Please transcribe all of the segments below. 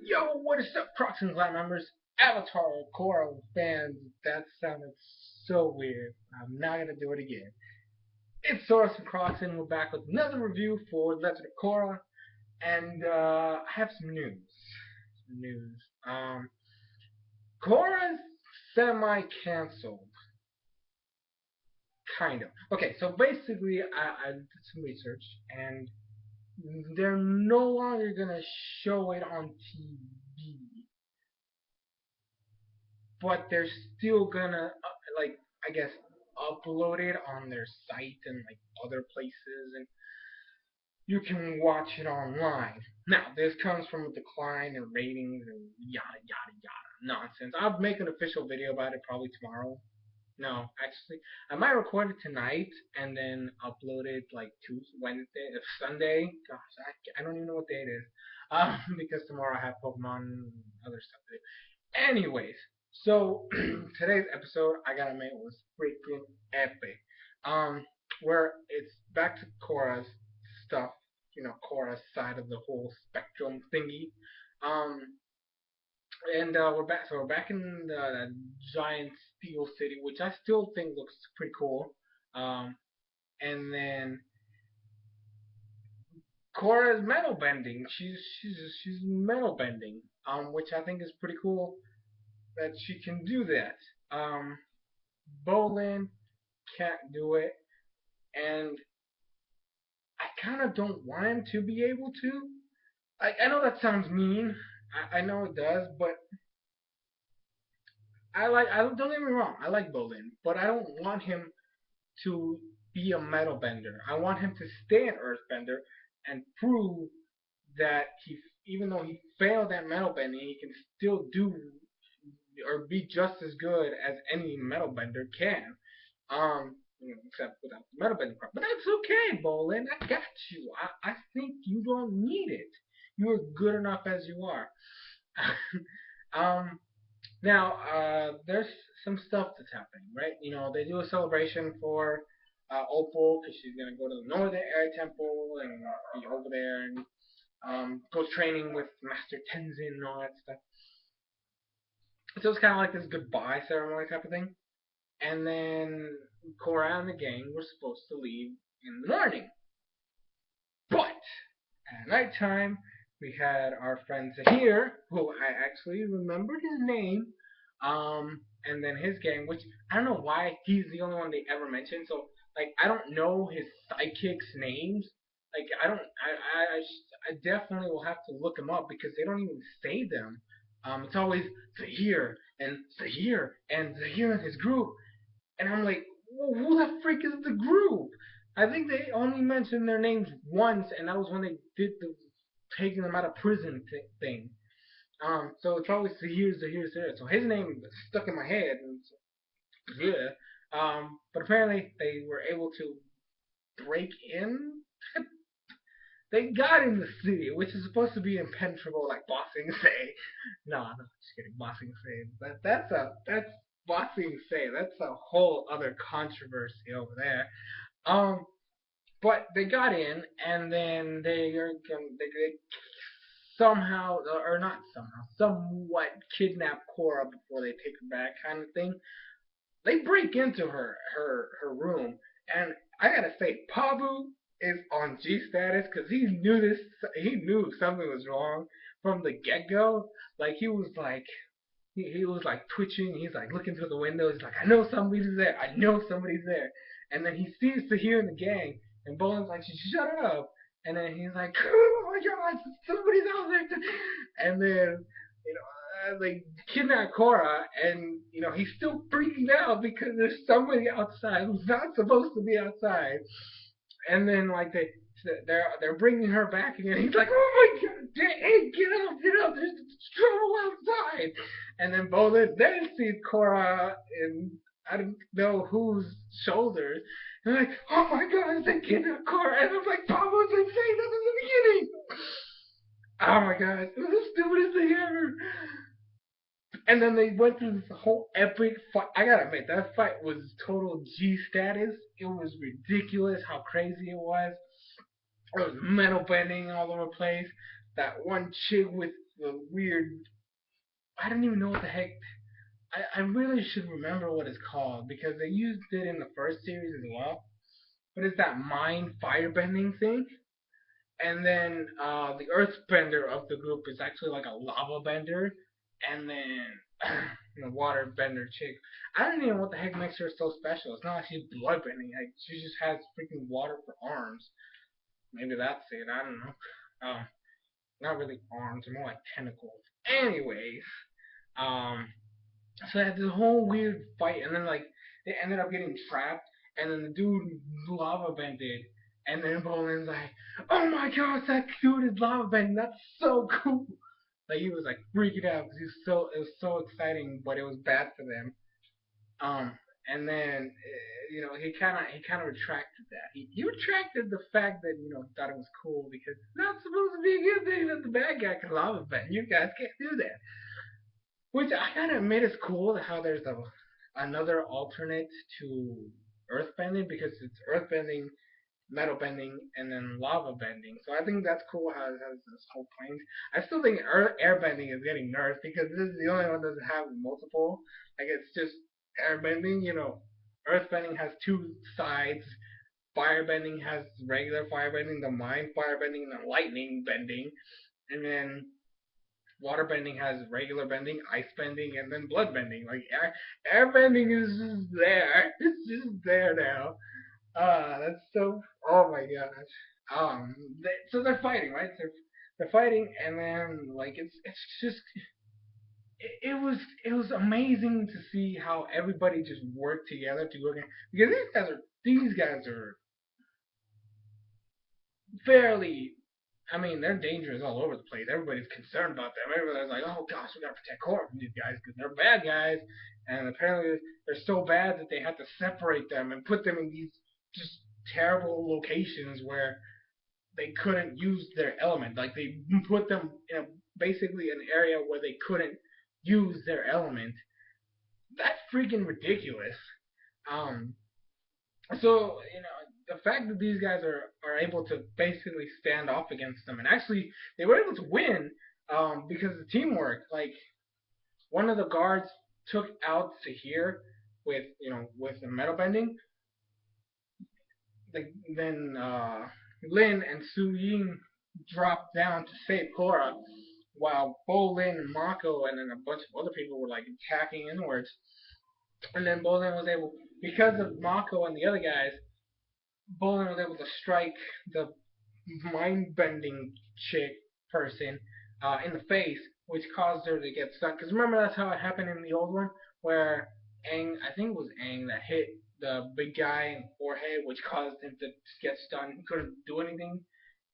Yo, what is up, Crockxen Clan members? Avatar Korra fans, that sounded so weird. I'm not gonna do it again. It's SoresanCrockxen. We're back with another review for Legend of Korra, and I have some news. Um, Korra's semi-canceled, kind of. Okay, so basically, I did some research, and they're no longer gonna show it on TV, but they're still gonna like I guess upload it on their site and like other places, and you can watch it online. Now this comes from a decline in ratings and yada yada yada nonsense. I'll make an official video about it probably tomorrow. No, actually, I might record it tonight and then upload it like Tuesday, Wednesday, Sunday. Gosh, I don't even know what day it is. Because tomorrow I have Pokemon and other stuff to do. Anyways, so today's episode I gotta admit was freaking epic. Um, where it's back to Korra's stuff, Korra's side of the whole spectrum thingy. Um, and we're back. So we're back in the giant steel city, which I still think looks pretty cool. Um, and then Korra's metal bending. She's metal bending. Which I think is pretty cool that she can do that. Um, Bolin can't do it, and I kind of don't want him to be able to. I know that sounds mean. I know it does, but I don't get me wrong. I like Bolin, but I don't want him to be a metal bender. I want him to stay an earthbender and prove that even though he failed at metal bending, he can still do or be just as good as any metal bender can. Except without the metal bending part. But that's okay, Bolin. I got you. I think you don't need it. You are good enough as you are. um, Now, there's some stuff that's happening, right? They do a celebration for Opal because she's gonna go to the Northern Air Temple and be over there and go training with Master Tenzin and all that stuff. So it's kind of like this goodbye ceremony type of thing. And then Korra and the gang were supposed to leave in the morning, but at nighttime we had our friend Zahir, who I actually remembered his name, and then his gang, which I don't know why he's the only one they ever mentioned. So like I don't know his sidekicks' names. Like I definitely will have to look them up because they don't even say them. It's always Zahir and Zahir and Zahir and his group, and I'm like, well, who the freak is the group? I think they only mentioned their names once, and that was when they did the taking them out of prison thing. So it's always Zahir, Zahir, Zahir. So his name stuck in my head, and yeah. But apparently they were able to break in. They got in the city, which is supposed to be impenetrable, like Bossing say. No, no, just kidding. Bossing say that's Bossing say. That's a whole other controversy over there. Um, but they got in, and then they somehow, or not somehow, somewhat kidnap Korra before they take her back, kind of thing. They break into her room, and I gotta say, Pabu is on G status because he knew something was wrong from the get go. Like he was like twitching. He's like looking through the window. He's like, I know somebody's there. I know somebody's there. And then he sees Tahir in the gang, and Bolin's like, shut up. And then he's like, oh my god, somebody's out there. And then they kidnap Korra, and he's still freaking out because there's somebody outside who's not supposed to be outside. And then like they're bringing her back again. He's like, oh my god, hey, get up, there's trouble outside. And then Bolin then sees Korra in I don't know whose shoulders. And I'm like, oh my god, it's a kidnap Korra. And I'm like, Pablo's been saying this in the beginning. Oh my god, it was the stupidest thing ever. And then they went through this whole epic fight. I gotta admit, that fight was total G status. It was ridiculous how crazy it was. There was metal bending all over the place. That one chick with weird. I don't even know what the heck. I really should remember what it's called because they used it in the first series as well. But it's that mind firebending thing. And then the earthbender of the group is actually like a lava bender. And then the water bender chick. I don't even know what the heck makes her so special. It's not like she's blood bending. Like she just has freaking water for arms. Maybe that's it. I don't know. Um, not really arms, more like tentacles. Anyways, um, so they had this whole weird fight, and then like they ended up getting trapped, and then the dude lava bended, and then Bolin's like, "Oh my gosh, that dude is lava bending. That's so cool!" Like he was like freaking out because it was so exciting, but it was bad for them. Um, and then he kind of retracted that. He retracted the fact that he thought it was cool because it's not supposed to be a good thing that the bad guy can lava bend. You guys can't do that. Which I kind of admit is cool how there's another alternate to earthbending because it's earthbending, metal bending, and then lava bending. So I think that's cool how it has this whole plane. I still think airbending is getting nerfed because this is the only one that doesn't have multiple. Like it's just airbending. Earthbending has two sides. Firebending has regular firebending, the mind firebending, and the lightning bending, and then water bending has regular bending, ice bending, and then blood bending. Like air bending is just there. It's just there now. That's so. Oh my gosh. So they're fighting, right? They're fighting, and then like it's just it was amazing to see how everybody just worked together to go against because these guys are fairly. I mean, they're dangerous all over the place. Everybody's concerned about them. Everybody's like, "Oh gosh, we gotta protect Korra from these guys because they're bad guys." And apparently, they're so bad that they had to separate them and put them in these just terrible locations where they couldn't use their element. Like they put them in basically an area where they couldn't use their element. That's freaking ridiculous. Um, so the fact that these guys are able to basically stand off against them, and actually they were able to win because of teamwork. Like one of the guards took out Sahir with the metal bending. Then Lin and Su Ying dropped down to save Korra, while Bo Lin and Mako and then a bunch of other people were like attacking inwards. And then Bo Lin was able, because of Mako and the other guys, Bolin was able to strike the mind bending chick person in the face, which caused her to get stunned. Because remember, that's how it happened in the old one, where I think it was Aang that hit the big guy in the forehead, which caused him to get stunned. He couldn't do anything,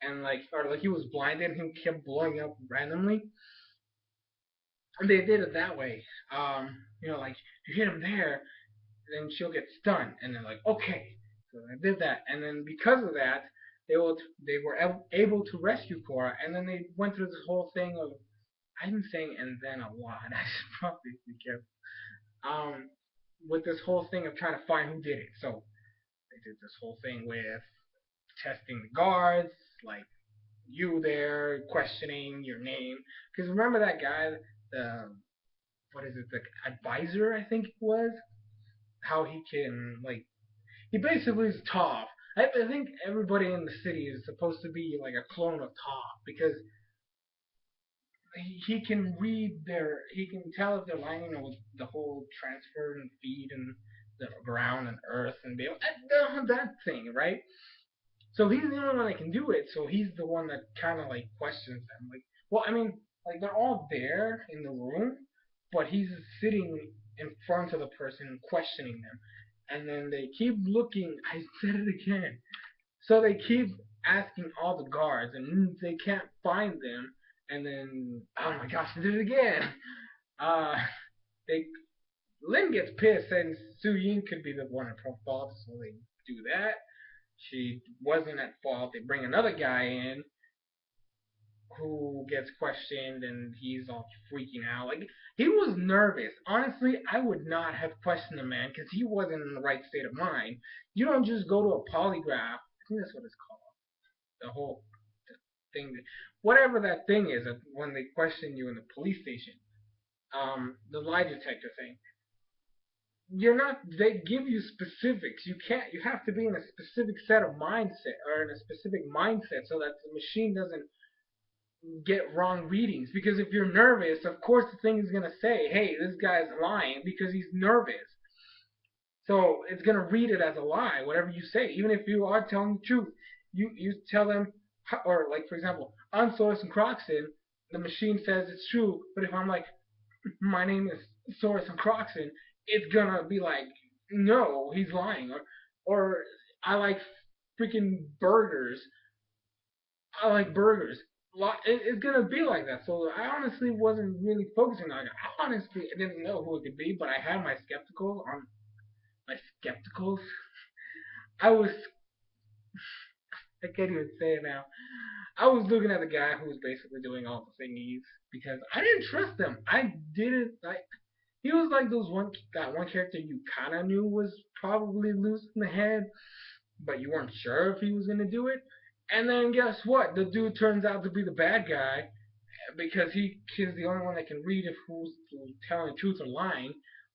and or like he was blinded, and he kept blowing up randomly. And they did it that way. Like you hit him there, then she'll get stunned, and they're like, okay. So I did that, and then because of that, they were able to rescue Korra, and then they went through this whole thing of I'm saying and then a lot. I should probably be careful. Um, with this whole thing of trying to find who did it. So they did this whole thing with testing the guards, like you there, questioning your name. Because remember that guy, the what is it, the advisor, I think it was, how he can like he basically is Toph. I think everybody in the city is supposed to be like a clone of Toph because he can he can tell if they're lying with the whole transfer and feed and the ground and earth and be able that thing, right? So he's the only one that can do it. So he's the one that kind of like questions them. Like, well, I mean, like they're all there in the room, but he's sitting in front of the person questioning them, and then they keep looking. I said it again. So they keep asking all the guards, and they can't find them. And then, oh my gosh, they did it again. Uh, they Lin gets pissed, and Su Ying could be the one at fault, so they do that. She wasn't at fault. They bring another guy in who gets questioned, and he's all freaking out. Like he was nervous. Honestly, I would not have questioned the man because he wasn't in the right state of mind. You don't just go to a polygraph. I think that's what it's called. The whole thing, whatever that thing is, when they question you in the police station, the lie detector thing. You're not. They give you specifics. You can't. You have to be in a specific set of mindset or in a specific mindset so that the machine doesn't get wrong readings. Because if you're nervous, of course the thing is gonna say, "Hey, this guy's lying because he's nervous." So it's gonna read it as a lie, whatever you say, even if you are telling the truth. You tell them, or like for example, on SoresanCrockxen, the machine says it's true, but if I'm like, my name is SoresanCrockxen, it's gonna be like, no, he's lying, or I like freaking burgers. I like burgers. It's gonna be like that. So I honestly wasn't really focusing on it. I honestly didn't know who it could be, but I had my skeptical on my skepticals. I was I can't even say it now. I was looking at the guy who was basically doing all the thingies because I didn't trust him. I didn't like. He was like those that one character you kind of knew was probably loose in the head, but you weren't sure if he was gonna do it. And then guess what? The dude turns out to be the bad guy because he's the only one that can read if who's telling the truth or lying.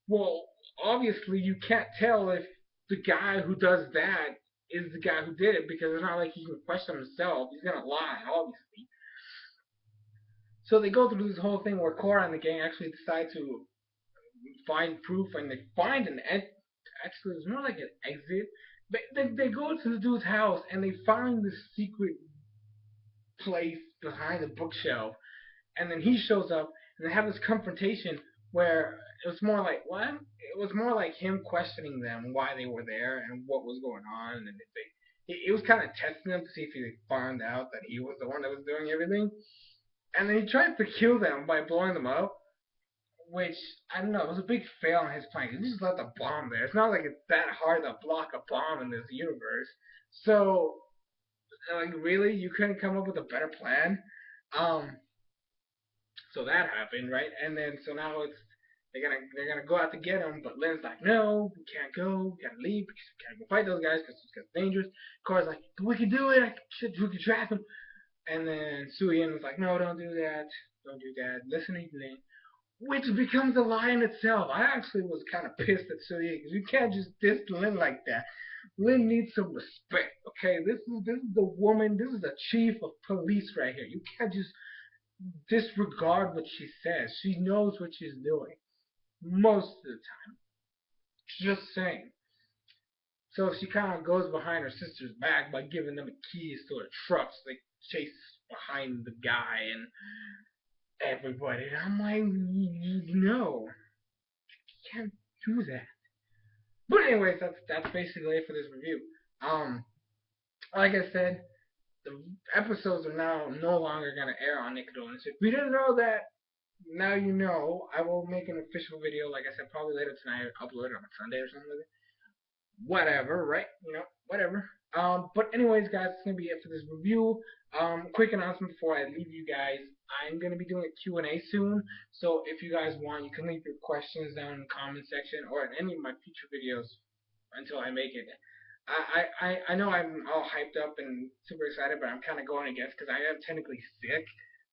Well, obviously you can't tell if the guy who does that is the guy who did it because it's not like he can question himself. He's gonna lie, obviously. So they go through this whole thing where Korra and the gang actually decide to find proof, and they find an actually it's more like an exit. But they go to the dude's house and they find this secret place behind the bookshelf, and then he shows up and they have this confrontation where it was more like what? It was more like him questioning them why they were there and what was going on, and if they it was kind of testing them to see if he found out that he was the one that was doing everything. And then he tried to kill them by blowing them up, which I don't know. It was a big fail on his plan. He just left a bomb there. It's not like it's that hard to block a bomb in this universe. So, like, really, you couldn't come up with a better plan. Um, so that happened, right? And then so now it's they're gonna go out to get him, but Lynn's like, no, we can't go, we gotta leave because we can't go fight those guys because it's dangerous. Korra's like, we can do it. We can trap him. And then Suyin was like, no, don't do that, don't do that. Listen to Lynn, which becomes a lie in itself. I actually was kind of pissed at Suyin because you can't just diss Lynn like that. Lynn needs some respect, okay? This is the woman. This is the chief of police right here. You can't just disregard what she says. She knows what she's doing most of the time. Just saying. So she kind of goes behind her sister's back by giving them the keys to her truck. So they chase behind the guy and everybody. And I'm like, no, you can't do that. But anyways, that's basically it for this review. Um, like I said, the episodes are now no longer gonna air on Nickelodeon. So if you didn't know that, now you know. I will make an official video, like I said, probably later tonight, or upload it on Sunday or something like that. Whatever, right? Whatever. But anyways, guys, it's gonna be it for this review. Quick announcement before I leave you guys. I'm gonna be doing a Q&A soon, so if you guys want, you can leave your questions down in the comment section or in any of my future videos until I make it. I know I'm all hyped up and super excited, but I'm kind of going against because I am technically sick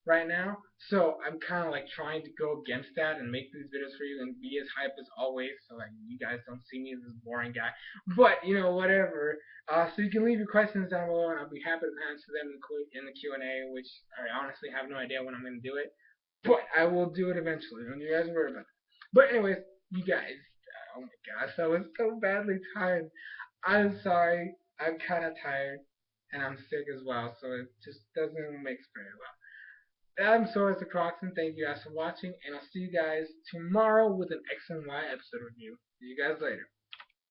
right now. So I'm kind of like trying to go against that and make these videos for you and be as hype as always, so like you guys don't see me as this boring guy. But whatever. So you can leave your questions down below, and I'll be happy to answer them in the Q&A, which I honestly have no idea when I'm gonna do it, but I will do it eventually. Don't you guys worry about it. But anyways, you guys. Oh my gosh, I was so badly tired. I'm sorry. I'm kind of tired, and I'm sick as well, so it just doesn't mix very well. I'm SoresanCrockxen. Thank you guys for watching, and I'll see you guys tomorrow with an X and Y episode review. See you guys later.